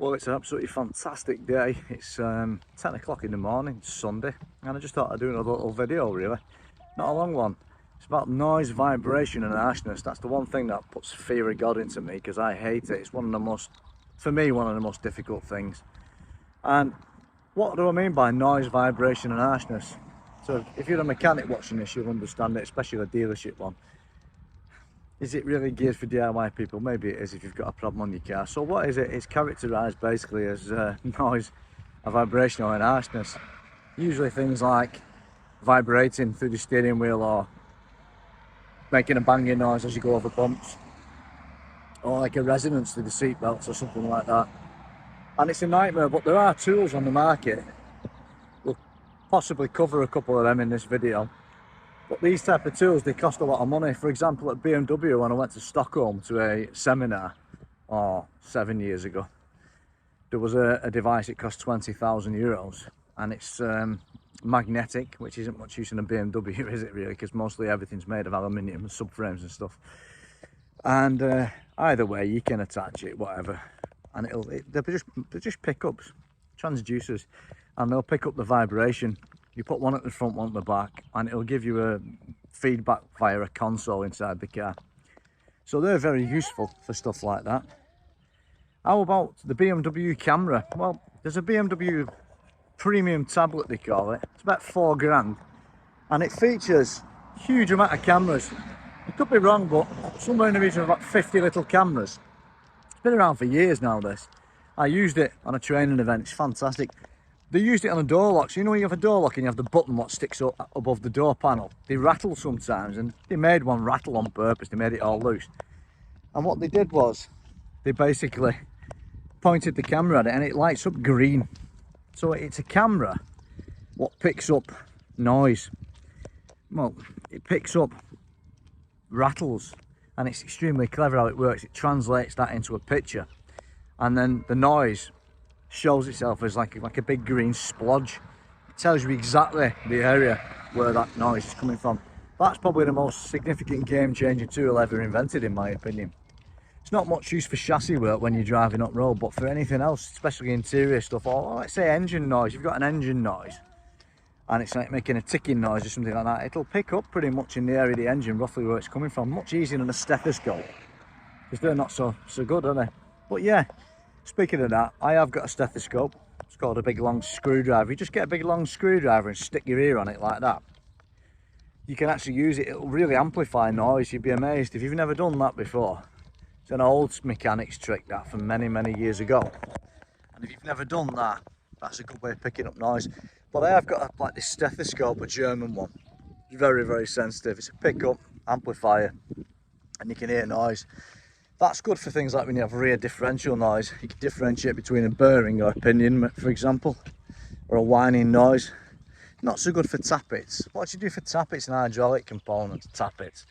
Well, it's an absolutely fantastic day. It's 10 o'clock in the morning, it's Sunday, and I just thought I'd do another little video, really. Not a long one. It's about noise, vibration and harshness. That's the one thing that puts fear of God into me, because I hate it. It's one of the most, for me, one of the most difficult things. And what do I mean by noise, vibration and harshness? So if you're a mechanic watching this, you'll understand it, especially a dealership one. Is it really geared for DIY people? Maybe it is if you've got a problem on your car. So what is it? It's characterised basically as noise, a vibration or an harshness. Usually things like vibrating through the steering wheel or making a banging noise as you go over bumps, or like a resonance through the seat belts or something like that. And it's a nightmare, but there are tools on the market. We'll possibly cover a couple of them in this video. But these type of tools, they cost a lot of money. For example, at BMW, when I went to Stockholm to a seminar, 7 years ago, there was a device, it cost €20,000, and it's magnetic, which isn't much use in a BMW, is it really? Because mostly everything's made of aluminium and subframes and stuff. And either way, you can attach it, whatever, and they're just pickups, transducers, and they'll pick up the vibration. You put one at the front, one at the back, and it'll give you a feedback via a console inside the car. So they're very useful for stuff like that. How about the BMW camera? Well, there's a BMW premium tablet, they call it. It's about £4 grand, and it features a huge amount of cameras. I could be wrong, but somewhere in the region of about 50 little cameras. It's been around for years now, this. I used it on a training event, it's fantastic. They used it on a door lock, so you know when you have a door lock and you have the button what sticks up above the door panel, they rattle sometimes, and they made one rattle on purpose. They made it all loose, and what they did was they basically pointed the camera at it and it lights up green. So it's a camera what picks up noise. Well, it picks up rattles, and it's extremely clever how it works. It translates that into a picture, and then the noise shows itself as like a big green splodge. It tells you exactly the area where that noise is coming from. That's probably the most significant game-changing tool ever invented, in my opinion. It's not much use for chassis work when you're driving up road, but for anything else, especially interior stuff, or let's say engine noise, you've got an engine noise and it's like making a ticking noise or something like that, it'll pick up pretty much in the area of the engine roughly where it's coming from. Much easier than a stethoscope, because they're not so good, are they? But yeah, speaking of that, I have got a stethoscope. It's called a big long screwdriver. You just get a big long screwdriver and stick your ear on it like that. You can actually use it, it'll really amplify noise. You'd be amazed if you've never done that before. It's an old mechanics trick that from many years ago. And if you've never done that, that's a good way of picking up noise. But I have got like this stethoscope, a German one. It's very sensitive. It's a pickup amplifier and you can hear noise. That's good for things like when you have rear differential noise. You can differentiate between a burring or a pinion, for example, or a whining noise. Not so good for tappets. What do you do for tappets and hydraulic components? Tappets,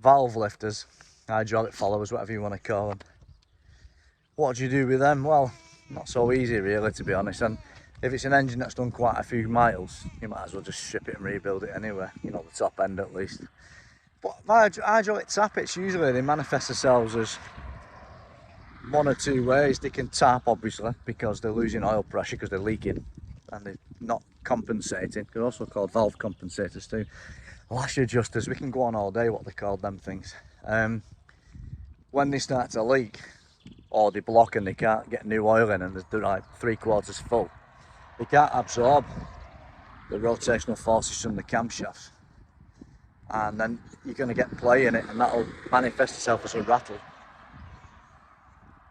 valve lifters, hydraulic followers, whatever you want to call them. What do you do with them? Well, not so easy really, to be honest. And if it's an engine that's done quite a few miles, you might as well just strip it and rebuild it anyway, you know, the top end at least. But hydraulic tappets, usually they manifest themselves as one or two ways. They can tap, obviously, because they're losing oil pressure because they're leaking and they're not compensating. They're also called valve compensators too. Lash adjusters, we can go on all day what they call them things. When they start to leak or they block and they can't get new oil in and they're like 3/4 full, they can't absorb the rotational forces from the camshafts. And then you're going to get play in it and that'll manifest itself as a rattle.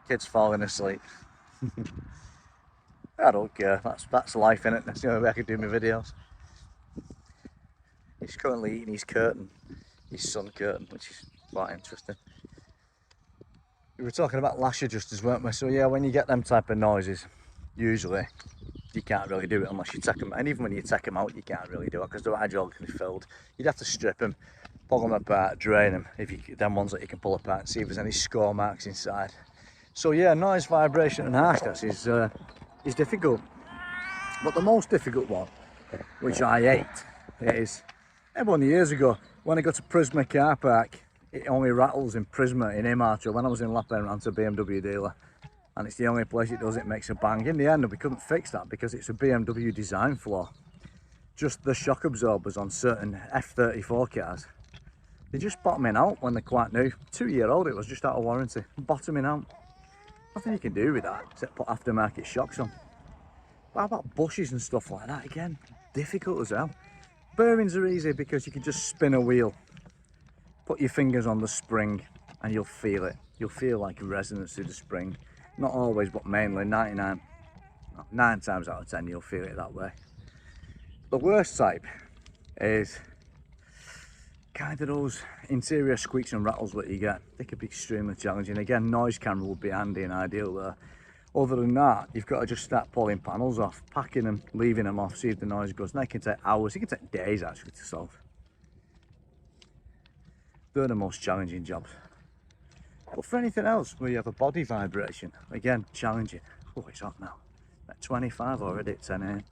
Kids falling asleep. I don't care, that's life, innit? That's the only way I can do my videos. He's currently eating his curtain, his sun curtain, which is quite interesting. We were talking about lash adjusters, weren't we? So yeah, when you get them type of noises, usually you can't really do it unless you take them, and even when you take them out you can't really do it because they're hydraulically filled. You'd have to strip them, pull them apart, drain them, if you them ones that you can pull apart and see if there's any score marks inside. So yeah, noise, vibration and harshness is difficult. But the most difficult one, which I hate, is everyone years ago when I got to Prisma car park, it only rattles in Prisma in Imarto when I was in Lapland, ran to a BMW dealer. and it's the only place it does, it makes a bang. In the end, we couldn't fix that because it's a BMW design flaw. Just the shock absorbers on certain F34 cars, they're just bottoming out when they're quite new. 2-year-old, it was just out of warranty, bottoming out. Nothing you can do with that except put aftermarket shocks on. But how about bushes and stuff like that? Again, difficult as hell. Bearings are easy because you can just spin a wheel, put your fingers on the spring, and you'll feel it. You'll feel like resonance through the spring. Not always, but mainly 9 times out of 10 you'll feel it that way. The worst type is kind of those interior squeaks and rattles that you get. They could be extremely challenging. Again, noise camera would be handy and ideal there. Other than that, you've got to just start pulling panels off, packing them, leaving them off, see if the noise goes. And that can take hours, it can take days actually to solve. They're the most challenging jobs. But for anything else, where you have a body vibration, again, challenging. Oh, it's hot now. At 25 already at 10 AM.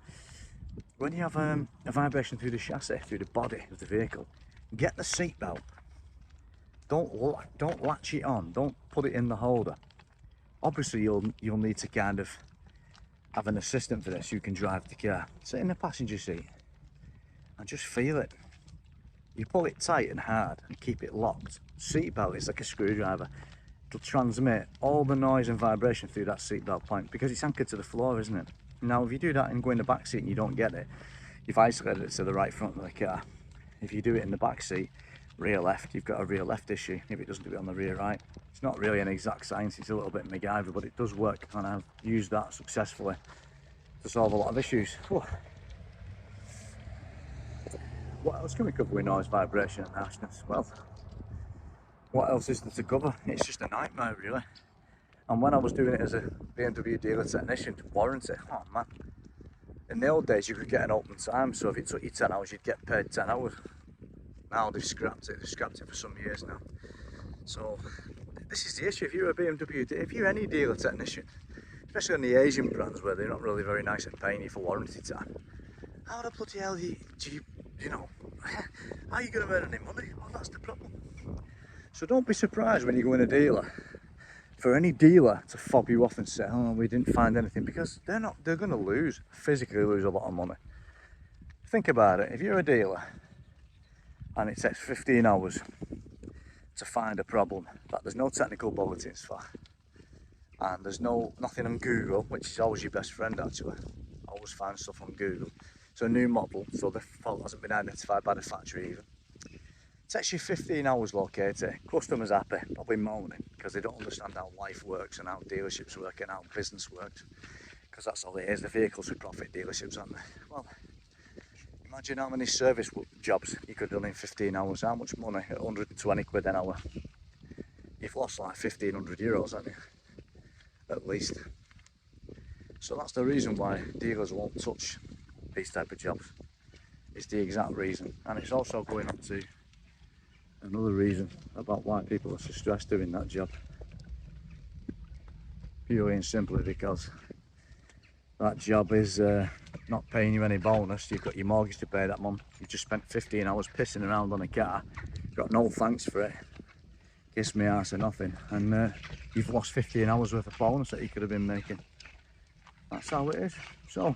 When you have a vibration through the chassis, through the body of the vehicle, get the seatbelt. Don't latch it on. Don't put it in the holder. Obviously, you'll need to kind of have an assistant for this who can drive the car. Sit in the passenger seat and just feel it. You pull it tight and hard and keep it locked. Seatbelt is like a screwdriver. It'll transmit all the noise and vibration through that seatbelt point because it's anchored to the floor, isn't it? Now, if you do that and go in the back seat and you don't get it, you've isolated it to the right front of the car. If you do it in the back seat, rear left, you've got a rear left issue. If it doesn't do it on the rear right, it's not really an exact science, it's a little bit MacGyver, but it does work, and I've used that successfully to solve a lot of issues. Whew. What else can we cover with noise, vibration and harshness? Well, what else is there to cover? It's just a nightmare, really. And when I was doing it as a BMW dealer technician, warranty, oh man. In the old days, you could get an open time, so if it took you 10 hours, you'd get paid 10 hours. Now they've scrapped it for some years now. So this is the issue. If you're a BMW, if you're any dealer technician, especially on the Asian brands where they're not really very nice at paying you for warranty time, how the bloody hell do you know, how are you going to earn any money? Well, that's the problem. So don't be surprised when you go in a dealer, for any dealer to fob you off and say, oh, we didn't find anything, because they're going to physically lose a lot of money. Think about it. If you're a dealer and it takes 15 hours to find a problem that there's no technical bulletins for, and there's nothing on Google, which is always your best friend actually, always find stuff on Google. It's a new model, so the fault hasn't been identified by the factory even. It takes you 15 hours located. Customers happy, probably moaning because they don't understand how life works and how dealerships work and how business works, because that's all it is. The vehicles for profit dealerships, aren't they? Well, imagine how many service jobs you could have done in 15 hours. How much money? At 120 quid an hour. You've lost like 1,500 euros, haven't you? At least. So that's the reason why dealers won't touch these type of jobs. It's the exact reason. And it's also going on to another reason about why people are so stressed doing that job. Purely and simply because that job is not paying you any bonus. You've got your mortgage to pay that month. You've just spent 15 hours pissing around on a car. Got no thanks for it. Kiss me arse or nothing. And you've lost 15 hours worth of bonus that you could have been making. That's how it is. So,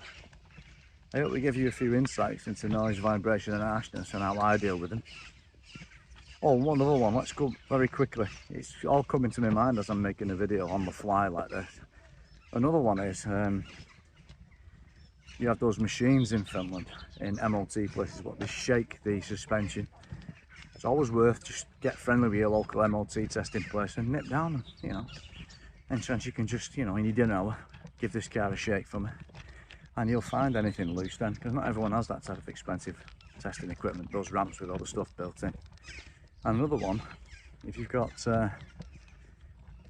I hope we give you a few insights into noise, vibration and harshness and how I deal with them. Oh, one other one, let's go very quickly. It's all coming to my mind as I'm making a video on the fly like this. Another one is, you have those machines in Finland, in MOT places, what they shake the suspension. It's always worth just get friendly with your local MOT testing place and nip down, you know. And chance you can just, you know, in your dinner hour, give this car a shake for me. And you'll find anything loose then, because not everyone has that type of expensive testing equipment, those ramps with all the stuff built in. And another one, if you've got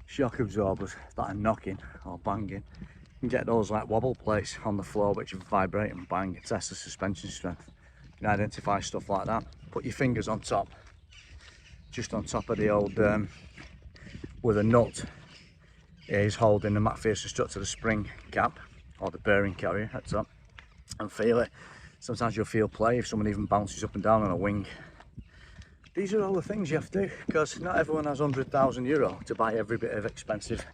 shock absorbers that are knocking or banging, you can get those like wobble plates on the floor which vibrate and bang and test the suspension strength. You can identify stuff like that. Put your fingers on top, just on top of the old, with a nut is holding the McPherson strut to the spring cap or the bearing carrier at top, and feel it. Sometimes you'll feel play if someone even bounces up and down on a wing. These are all the things you have to do, because not everyone has €100,000 to buy every bit of expensive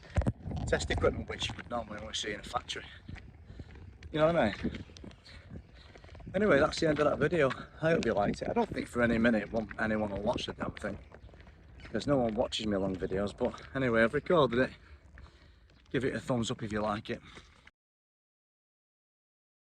test equipment which you would normally only see in a factory. You know what I mean? Anyway, that's the end of that video. I hope you liked it. I don't think for any minute anyone will watch the damn thing, because no one watches me long videos, but anyway, I've recorded it. Give it a thumbs up if you like it.